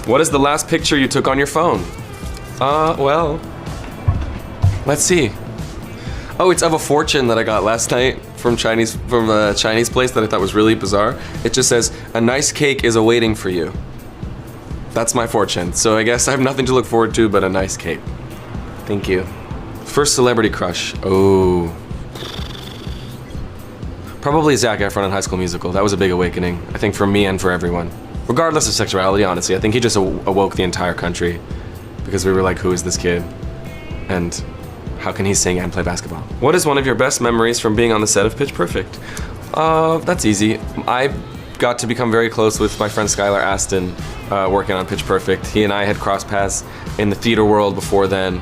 What is the last picture you took on your phone? Well, let's see. Oh, it's of a fortune that I got last night from a Chinese place that I thought was really bizarre. It just says, "A nice cake is awaiting for you." That's my fortune. So I guess I have nothing to look forward to but a nice cake. Thank you. First celebrity crush. Oh. Probably Zac Efron in High School Musical. That was a big awakening, I think, for me and for everyone. Regardless of sexuality, honestly. I think he just awoke the entire country because we were like, who is this kid? And how can he sing and play basketball? What is one of your best memories from being on the set of Pitch Perfect? That's easy. I got to become very close with my friend Skylar Aston working on Pitch Perfect. He and I had crossed paths in the theater world before then.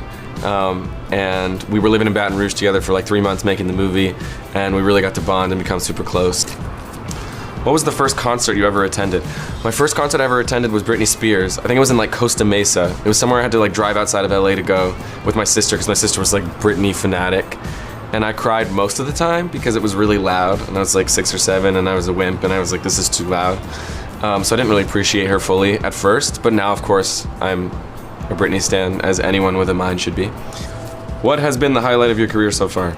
And we were living in Baton Rouge together for like 3 months making the movie, and we really got to bond and become super close. What was the first concert you ever attended? My first concert I ever attended was Britney Spears. I think it was in like Costa Mesa. It was somewhere I had to like drive outside of LA to go with my sister because my sister was like Britney fanatic. And I cried most of the time because it was really loud, and I was like 6 or 7 and I was a wimp and I was like, this is too loud. So I didn't really appreciate her fully at first, but now of course I'm a Britney stan, as anyone with a mind should be. What has been the highlight of your career so far?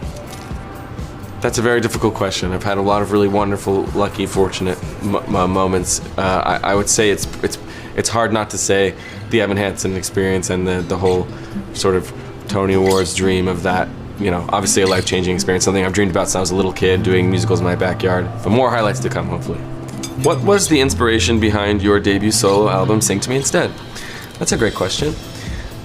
That's a very difficult question. I've had a lot of really wonderful, lucky, fortunate moments. I would say it's hard not to say the Evan Hansen experience and the whole sort of Tony Awards dream of that. You know, obviously a life-changing experience, something I've dreamed about since I was a little kid, doing musicals in my backyard. But more highlights to come, hopefully. What was the inspiration behind your debut solo album, Sing to Me Instead? That's a great question.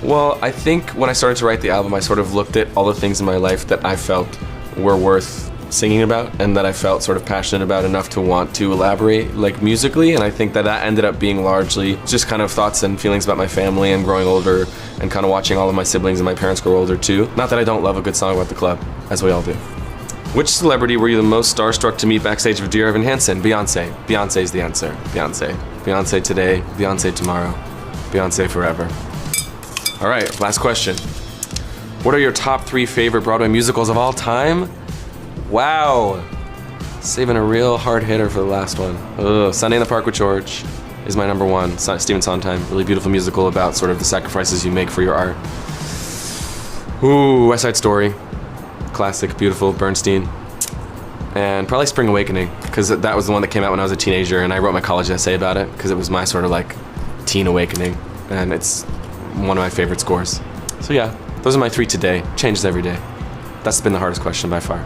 Well, I think when I started to write the album, I sort of looked at all the things in my life that I felt were worth singing about and that I felt sort of passionate about enough to want to elaborate like musically, and I think that ended up being largely just kind of thoughts and feelings about my family and growing older and kind of watching all of my siblings and my parents grow older too. Not that I don't love a good song about the club, as we all do. Which celebrity were you the most starstruck to meet backstage of Dear Evan Hansen? Beyonce. Beyonce's the answer. Beyonce. Beyonce today, Beyonce tomorrow, Beyonce forever. All right, last question. What are your top 3 favorite Broadway musicals of all time? Wow. Saving a real hard hitter for the last one. Ugh. Sunday in the Park with George is my number 1. Stephen Sondheim, really beautiful musical about sort of the sacrifices you make for your art. Ooh, West Side Story. Classic, beautiful, Bernstein. And probably Spring Awakening, because that was the one that came out when I was a teenager, and I wrote my college essay about it, because it was my sort of like teen awakening, and it's one of my favorite scores. So yeah, those are my 3 today. Changes every day. That's been the hardest question by far.